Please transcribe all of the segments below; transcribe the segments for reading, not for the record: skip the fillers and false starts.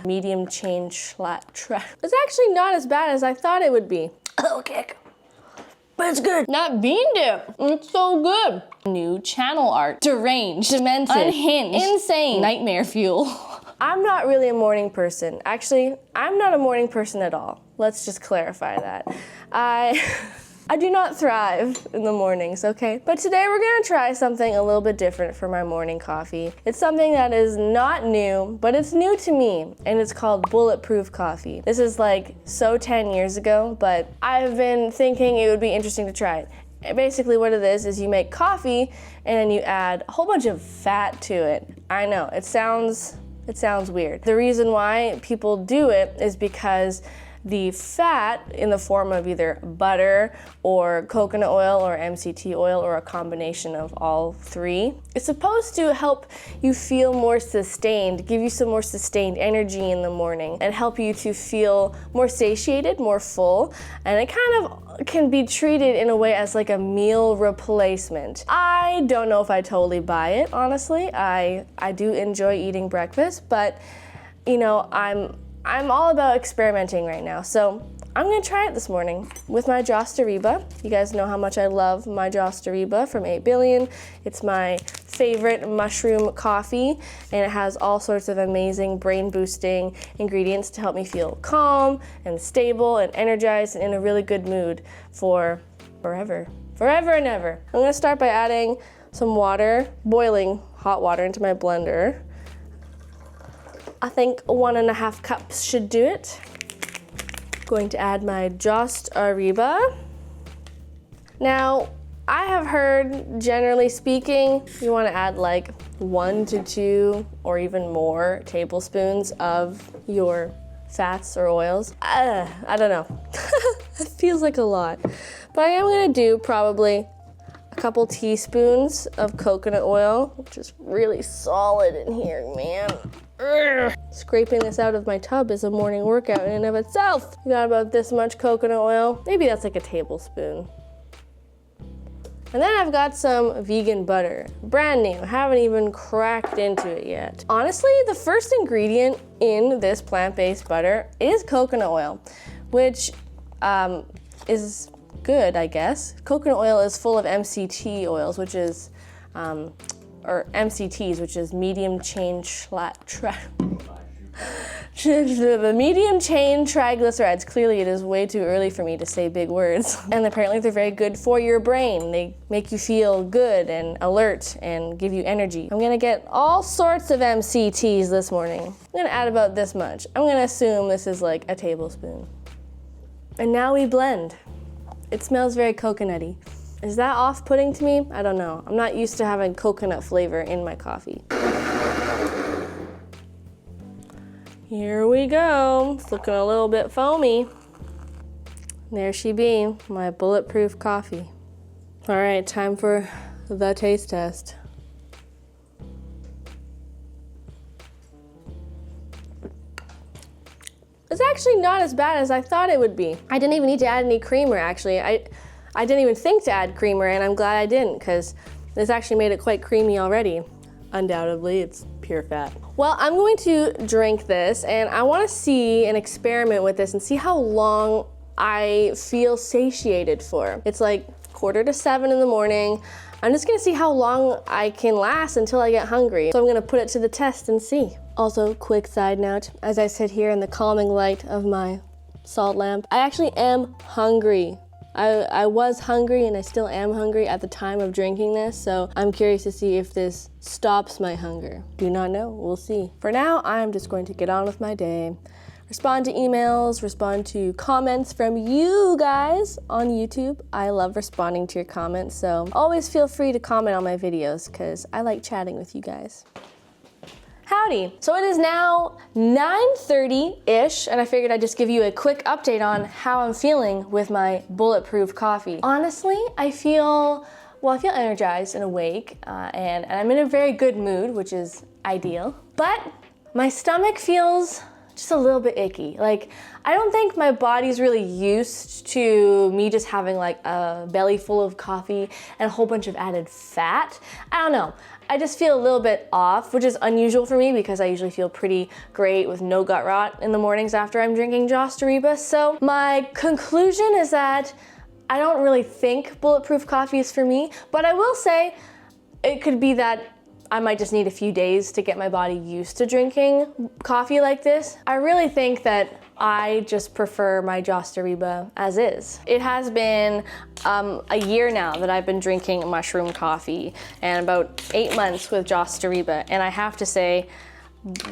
Medium chain It's actually not as bad as I thought it would be. Oh, kick. But it's good. That bean dip, it's so good. New channel art. Deranged, demented, unhinged, insane, nightmare fuel. I'm not really a morning person. Actually, I'm not a morning person at all. Let's just clarify that. I do not thrive in the mornings, okay? But today we're gonna try something a little bit different for my morning coffee. It's something that is not new, but it's new to me, and it's called Bulletproof coffee. This is like so 10 years ago, but I've been thinking it would be interesting to try it. And basically what it is you make coffee and then you add a whole bunch of fat to it. I know, it sounds weird. The reason why people do it is because the fat in the form of either butter or coconut oil or MCT oil or a combination of all three is supposed to help you feel more sustained, give you some more sustained energy in the morning and help you to feel more satiated, more full, and it kind of can be treated in a way as like a meal replacement. I don't know if I totally buy it, honestly. I do enjoy eating breakfast, but you know, I'm all about experimenting right now, so I'm gonna try it this morning with my Jostariba. You guys know how much I love my Jostariba from 8 Billion. It's my favorite mushroom coffee, and it has all sorts of amazing brain-boosting ingredients to help me feel calm and stable and energized and in a really good mood for forever and ever. I'm gonna start by adding some water, boiling hot water into my blender. I think 1.5 cups should do it. Going to add my Jostariba. Now, I have heard, generally speaking, you want to add like 1 to 2 or even more tablespoons of your fats or oils. I don't know. It feels like a lot. But I am gonna do probably a couple teaspoons of coconut oil, which is really solid in here, man. Ugh. Scraping this out of my tub is a morning workout in and of itself. You got about this much coconut oil. Maybe that's like a tablespoon. And then I've got some vegan butter. Brand new, haven't even cracked into it yet. Honestly, the first ingredient in this plant-based butter is coconut oil, which is good, I guess. Coconut oil is full of MCT oils, which is, or MCTs, which is medium chain medium chain triglycerides. Clearly it is way too early for me to say big words. And apparently they're very good for your brain. They make you feel good and alert and give you energy. I'm gonna get all sorts of MCTs this morning. I'm gonna add about this much. I'm gonna assume this is like a tablespoon. And now we blend. It smells very coconutty. Is that off-putting to me? I don't know. I'm not used to having coconut flavor in my coffee. Here we go. It's looking a little bit foamy. There she be, my Bulletproof coffee. All right, time for the taste test. It's actually not as bad as I thought it would be. I didn't even need to add any creamer, actually. I didn't even think to add creamer, and I'm glad I didn't, because this actually made it quite creamy already. Undoubtedly, it's pure fat. Well, I'm going to drink this, and I want to see and experiment with this and see how long I feel satiated for. It's like 6:45 in the morning. I'm just gonna see how long I can last until I get hungry. So I'm gonna put it to the test and see. Also, quick side note, as I sit here in the calming light of my salt lamp, I actually am hungry. I was hungry and I still am hungry at the time of drinking this, so I'm curious to see if this stops my hunger. Do not know, we'll see. For now, I'm just going to get on with my day, respond to emails, respond to comments from you guys on YouTube. I love responding to your comments, so always feel free to comment on my videos because I like chatting with you guys. Howdy. So it is now 9:30-ish, and I figured I'd just give you a quick update on how I'm feeling with my Bulletproof coffee. Honestly, I feel energized and awake, and I'm in a very good mood, which is ideal. But my stomach feels just a little bit icky. Like, I don't think my body's really used to me just having like a belly full of coffee and a whole bunch of added fat. I don't know. I just feel a little bit off, which is unusual for me because I usually feel pretty great with no gut rot in the mornings after I'm drinking Joss Doriba. So my conclusion is that I don't really think Bulletproof coffee is for me, but I will say it could be that I might just need a few days to get my body used to drinking coffee like this. I really think that I just prefer my Joss Doriba as is. It has been a year now that I've been drinking mushroom coffee and about 8 months with Joss Doriba, and I have to say,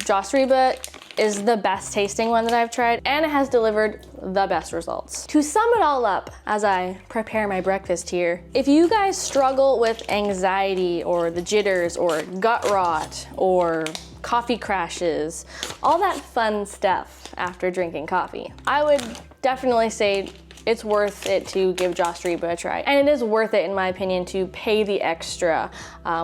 Joss Doriba is the best tasting one that I've tried, and it has delivered the best results. To sum it all up as I prepare my breakfast here, if you guys struggle with anxiety or the jitters or gut rot or coffee crashes, all that fun stuff after drinking coffee, I would definitely say it's worth it to give Joss Doriba a try. And it is worth it, in my opinion, to pay the extra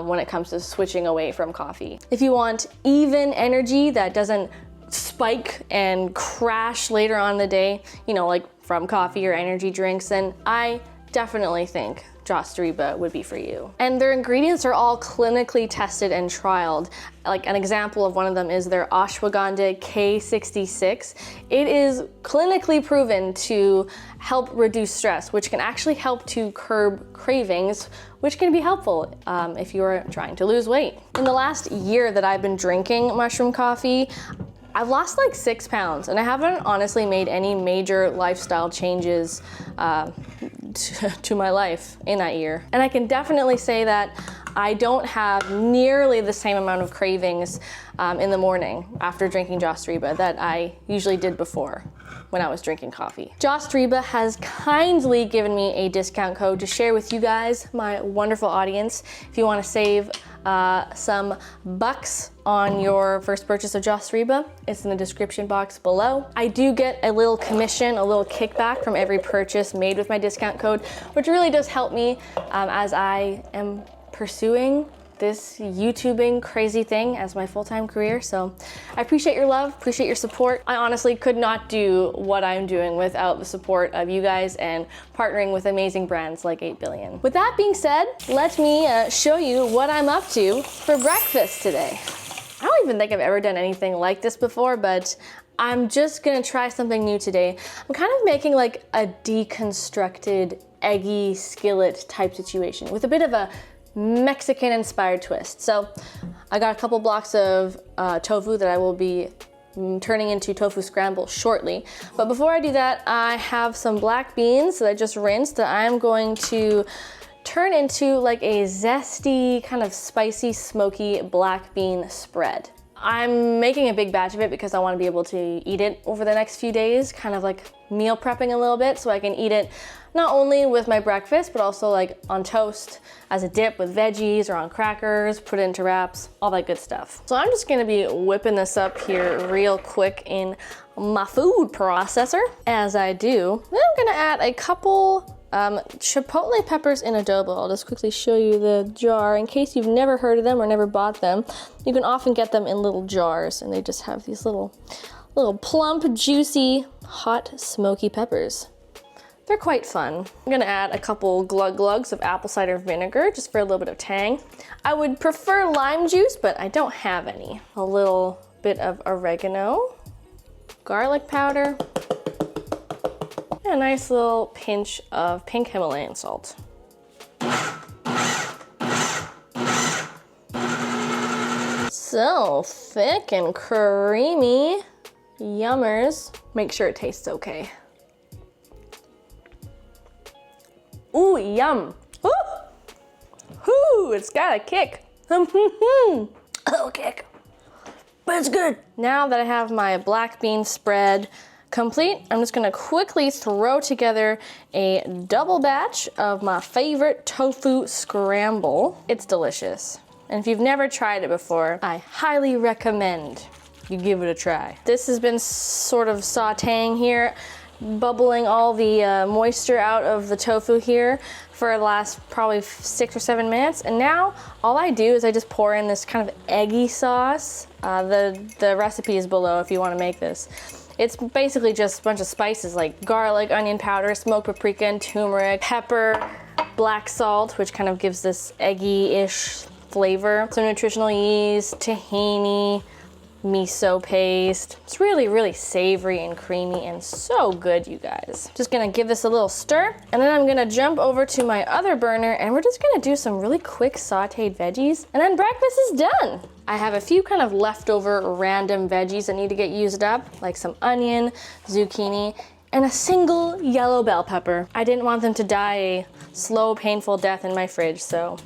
when it comes to switching away from coffee. If you want even energy that doesn't spike and crash later on in the day, you know, like from coffee or energy drinks, then I definitely think Joss Doriba would be for you. And their ingredients are all clinically tested and trialed. Like an example of one of them is their ashwagandha K66. It is clinically proven to help reduce stress, which can actually help to curb cravings, which can be helpful if you're trying to lose weight. In the last year that I've been drinking mushroom coffee, I've lost like 6 pounds, and I haven't honestly made any major lifestyle changes to my life in that year. And I can definitely say that I don't have nearly the same amount of cravings in the morning after drinking Joss Doriba that I usually did before when I was drinking coffee. Joss Doriba has kindly given me a discount code to share with you guys, my wonderful audience. If you want to save some bucks on your first purchase of Joss Doriba, it's in the description box below. I do get a little commission, a little kickback from every purchase made with my discount code, which really does help me as I am pursuing this YouTubing crazy thing as my full-time career. So I appreciate your love, appreciate your support. I honestly could not do what I'm doing without the support of you guys and partnering with amazing brands like 8 Billion. With that being said, let me show you what I'm up to for breakfast today. I don't even think I've ever done anything like this before, but I'm just gonna try something new today. I'm kind of making like a deconstructed eggy skillet type situation with a bit of a Mexican inspired twist. So I got a couple blocks of tofu that I will be turning into Tofu Scramble shortly. But before I do that, I have some black beans that I just rinsed that I'm going to turn into like a zesty, kind of spicy, smoky black bean spread. I'm making a big batch of it because I want to be able to eat it over the next few days, kind of like meal prepping a little bit so I can eat it not only with my breakfast, but also like on toast as a dip with veggies or on crackers, put it into wraps, all that good stuff. So I'm just gonna be whipping this up here real quick in my food processor. As I do, then I'm gonna add a couple chipotle peppers in adobo. I'll just quickly show you the jar in case you've never heard of them or never bought them. You can often get them in little jars and they just have these little plump, juicy, hot, smoky peppers. They're quite fun. I'm gonna add a couple glugs of apple cider vinegar just for a little bit of tang. I would prefer lime juice, but I don't have any. A little bit of oregano, garlic powder, and a nice little pinch of pink Himalayan salt. So thick and creamy, yummers. Make sure it tastes okay. Ooh, yum. Ooh, ooh, it's got a kick. A little kick, but it's good. Now that I have my black bean spread complete, I'm just gonna quickly throw together a double batch of my favorite tofu scramble. It's delicious. And if you've never tried it before, I highly recommend you give it a try. This has been sort of sauteing here. bubbling all the moisture out of the tofu here for the last probably 6 or 7 minutes. And now all I do is I just pour in this kind of eggy sauce. The recipe is below if you want to make this. It's basically just a bunch of spices like garlic, onion powder, smoked paprika and turmeric, pepper, black salt, which kind of gives this eggy-ish flavor, some nutritional yeast, tahini, miso paste. It's really, really savory and creamy and so good, you guys. Just gonna give this a little stir, and then I'm gonna jump over to my other burner and we're just gonna do some really quick sauteed veggies, and then breakfast is done. I have a few kind of leftover random veggies that need to get used up, like some onion, zucchini, and a single yellow bell pepper. I didn't want them to die a slow, painful death in my fridge, so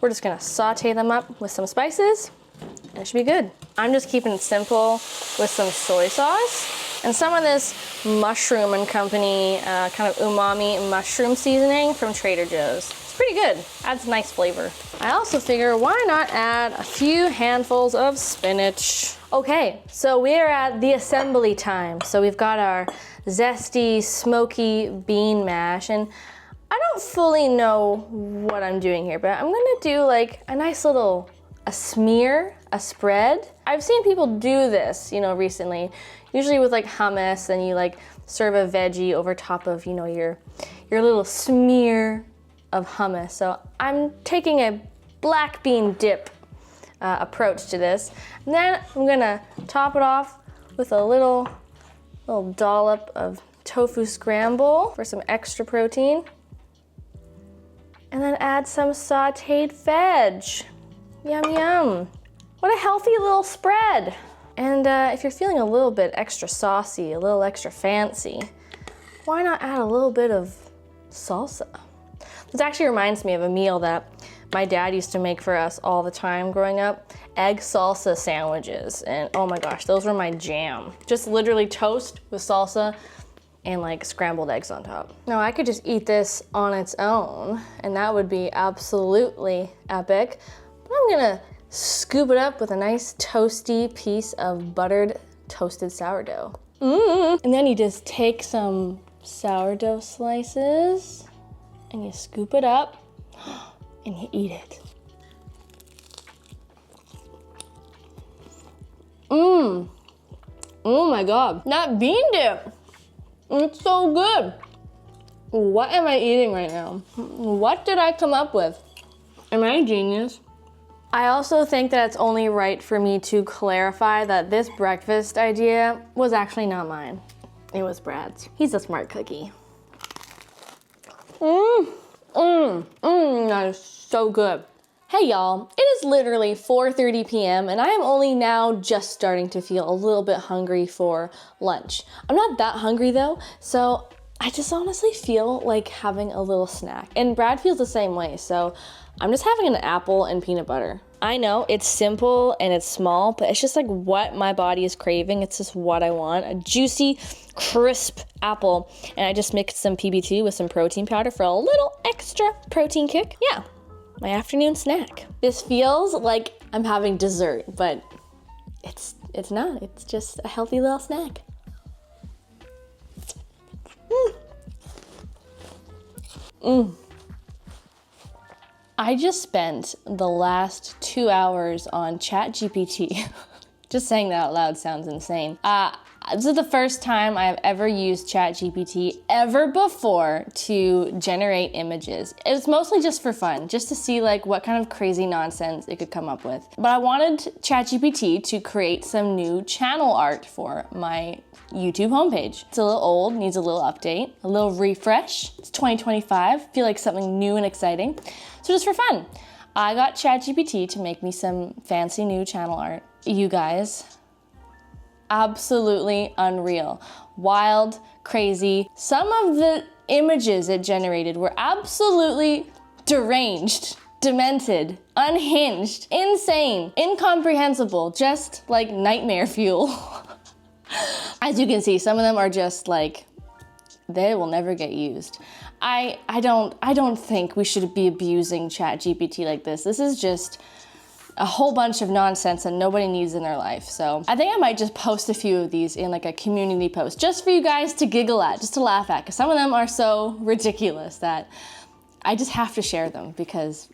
we're just gonna saute them up with some spices, and it should be good. I'm just keeping it simple with some soy sauce and some of this Mushroom and Company kind of umami mushroom seasoning from Trader Joe's. It's pretty good, adds nice flavor. I also figure why not add a few handfuls of spinach. Okay, so we're at the assembly time. So we've got our zesty, smoky bean mash, and I don't fully know what I'm doing here, but I'm gonna do like a nice little smear, a spread. I've seen people do this, you know, recently, usually with like hummus, and you like serve a veggie over top of, you know, your little smear of hummus. So I'm taking a black bean dip approach to this. And then I'm gonna top it off with a little dollop of tofu scramble for some extra protein. And then add some sauteed veg. Yum, yum. What a healthy little spread. And if you're feeling a little bit extra saucy, a little extra fancy, why not add a little bit of salsa? This actually reminds me of a meal that my dad used to make for us all the time growing up. Egg salsa sandwiches. And oh my gosh, those were my jam. Just literally toast with salsa and like scrambled eggs on top. Now I could just eat this on its own and that would be absolutely epic. But I'm gonna scoop it up with a nice toasty piece of buttered toasted sourdough. And then you just take some sourdough slices and you scoop it up and you eat it. Oh my God, that bean dip. It's so good. What am I eating right now? What did I come up with? Am I a genius? I also think that it's only right for me to clarify that this breakfast idea was actually not mine. It was Brad's. He's a smart cookie. That is so good. Hey y'all, it is literally 4:30 p.m. and I am only now just starting to feel a little bit hungry for lunch. I'm not that hungry though, so I just honestly feel like having a little snack. And Brad feels the same way, so I'm just having an apple and peanut butter. I know it's simple and it's small, but it's just like what my body is craving. It's just what I want. A juicy, crisp apple. And I just mixed some PB2 with some protein powder for a little extra protein kick. Yeah, my afternoon snack. This feels like I'm having dessert, but it's not. It's just a healthy little snack. I just spent the last 2 hours on ChatGPT. Just saying that out loud sounds insane. This is the first time I have ever used ChatGPT ever before to generate images. It's mostly just for fun, just to see like what kind of crazy nonsense it could come up with. But I wanted ChatGPT to create some new channel art for my YouTube homepage. It's a little old, needs a little update, a little refresh. It's 2025, feel like something new and exciting. So just for fun, I got ChatGPT to make me some fancy new channel art. You guys, absolutely unreal. Wild, crazy. Some of the images it generated were absolutely deranged, demented, unhinged, insane, incomprehensible, just like nightmare fuel. As you can see, some of them are just like, they will never get used. I don't think we should be abusing ChatGPT like this. This is just a whole bunch of nonsense that nobody needs in their life. So I think I might just post a few of these in like a community post just for you guys to giggle at, just to laugh at, because some of them are so ridiculous that I just have to share them because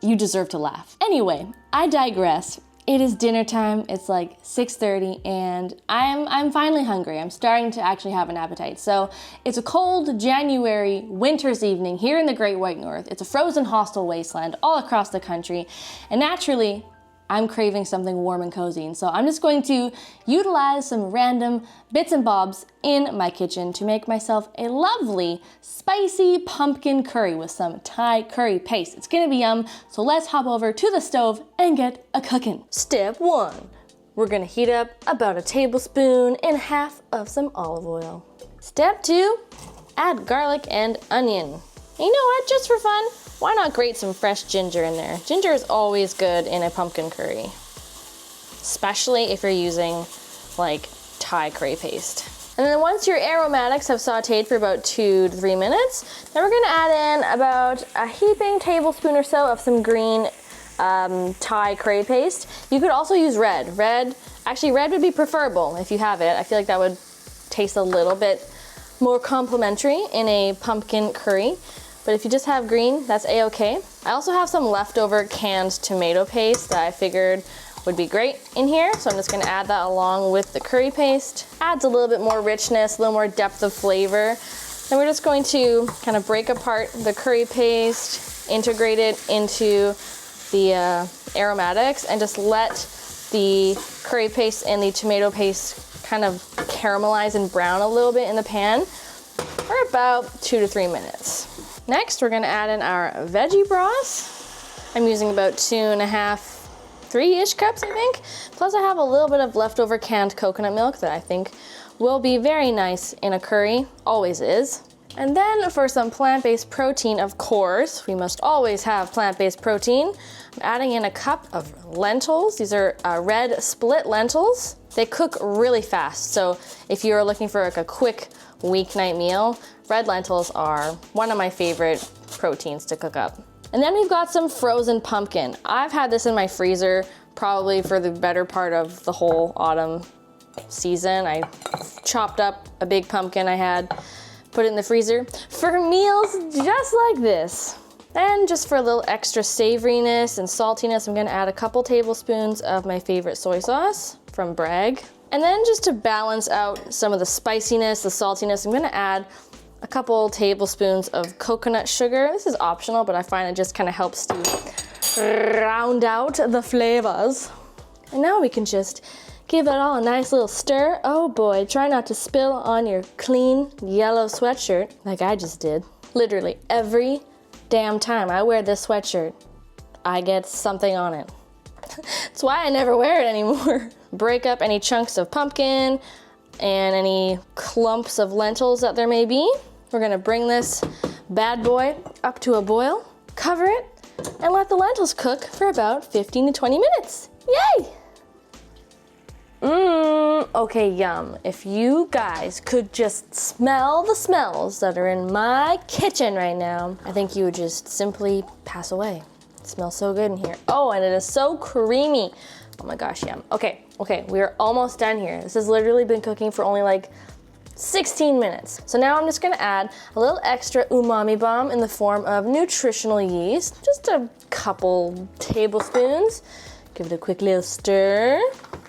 you deserve to laugh. Anyway, I digress. It is dinner time. It's like 6:30 and I'm finally hungry. I'm starting to actually have an appetite. So it's a cold January winter's evening here in the Great White North. It's a frozen hostile wasteland all across the country. And naturally, I'm craving something warm and cozy. And so I'm just going to utilize some random bits and bobs in my kitchen to make myself a lovely spicy pumpkin curry with some Thai curry paste. It's gonna be yum, so let's hop over to the stove and get a cooking. Step 1, we're gonna heat up about a tablespoon and a half of some olive oil. Step 2, add garlic and onion. And you know what, just for fun, why not grate some fresh ginger in there? Ginger is always good in a pumpkin curry, especially if you're using like Thai curry paste. And then once your aromatics have sauteed for about 2 to 3 minutes, then we're gonna add in about a heaping tablespoon or so of some green Thai curry paste. You could also use red. Actually red would be preferable if you have it. I feel like that would taste a little bit more complimentary in a pumpkin curry. But if you just have green, that's a-okay. I also have some leftover canned tomato paste that I figured would be great in here. So I'm just gonna add that along with the curry paste. Adds a little bit more richness, a little more depth of flavor. Then we're just going to kind of break apart the curry paste, integrate it into the aromatics, and just let the curry paste and the tomato paste kind of caramelize and brown a little bit in the pan for about 2 to 3 minutes. Next, we're gonna add in our veggie broth. I'm using about 2.5, 3-ish cups, I think. Plus I have a little bit of leftover canned coconut milk that I think will be very nice in a curry, always is. And then for some plant-based protein, of course, we must always have plant-based protein. I'm adding in a cup of lentils. These are red split lentils. They cook really fast, so if you're looking for like a quick weeknight meal, red lentils are one of my favorite proteins to cook up. And then we've got some frozen pumpkin. I've had this in my freezer probably for the better part of the whole autumn season. I chopped up a big pumpkin I had, put it in the freezer for meals just like this. And just for a little extra savoriness and saltiness, I'm gonna add a couple tablespoons of my favorite soy sauce from Bragg. And then just to balance out some of the spiciness, the saltiness, I'm gonna add a couple tablespoons of coconut sugar. This is optional, but I find it just kind of helps to round out the flavors. And now we can just give that all a nice little stir. Oh boy, try not to spill on your clean yellow sweatshirt like I just did. Literally every damn time I wear this sweatshirt, I get something on it. That's why I never wear it anymore. Break up any chunks of pumpkin and any clumps of lentils that there may be. We're gonna bring this bad boy up to a boil, cover it, and let the lentils cook for about 15 to 20 minutes. Yay! Okay, yum. If you guys could just smell the smells that are in my kitchen right now, I think you would just simply pass away. It smells so good in here. Oh, and it is so creamy. Oh my gosh, yum. Okay, we are almost done here. This has literally been cooking for only like 16 minutes. So now I'm just gonna add a little extra umami bomb in the form of nutritional yeast. Just a couple tablespoons. Give it a quick little stir.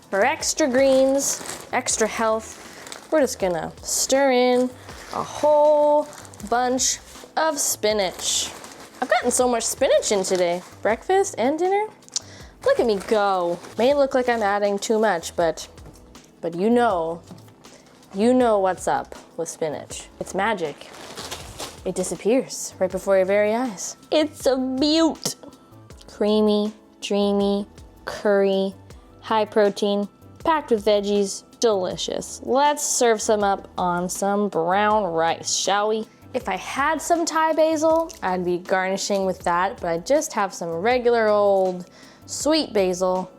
For extra greens, extra health, we're just gonna stir in a whole bunch of spinach. I've gotten so much spinach in today. Breakfast and dinner. Look at me go. May look like I'm adding too much, but you know what's up with spinach. It's magic. It disappears right before your very eyes. It's a beaut. Creamy, dreamy, curry, high protein, packed with veggies, delicious. Let's serve some up on some brown rice, shall we? If I had some Thai basil, I'd be garnishing with that, but I just have some regular old sweet basil.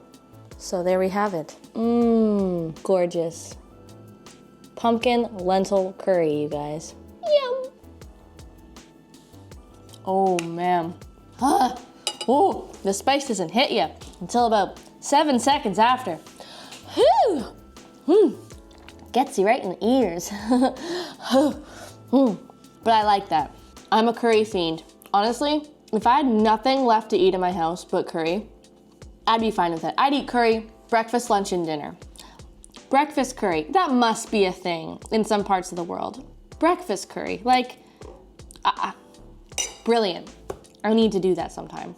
So there we have it. Gorgeous. Pumpkin lentil curry, you guys. Yum. Oh man. Oh, the spice doesn't hit yet. until about 7 seconds after. Whew. Gets you right in the ears. But I like that. I'm a curry fiend. Honestly, if I had nothing left to eat in my house but curry, I'd be fine with it. I'd eat curry breakfast, lunch, and dinner. Breakfast curry, that must be a thing in some parts of the world. Breakfast curry, like, brilliant. I need to do that sometime.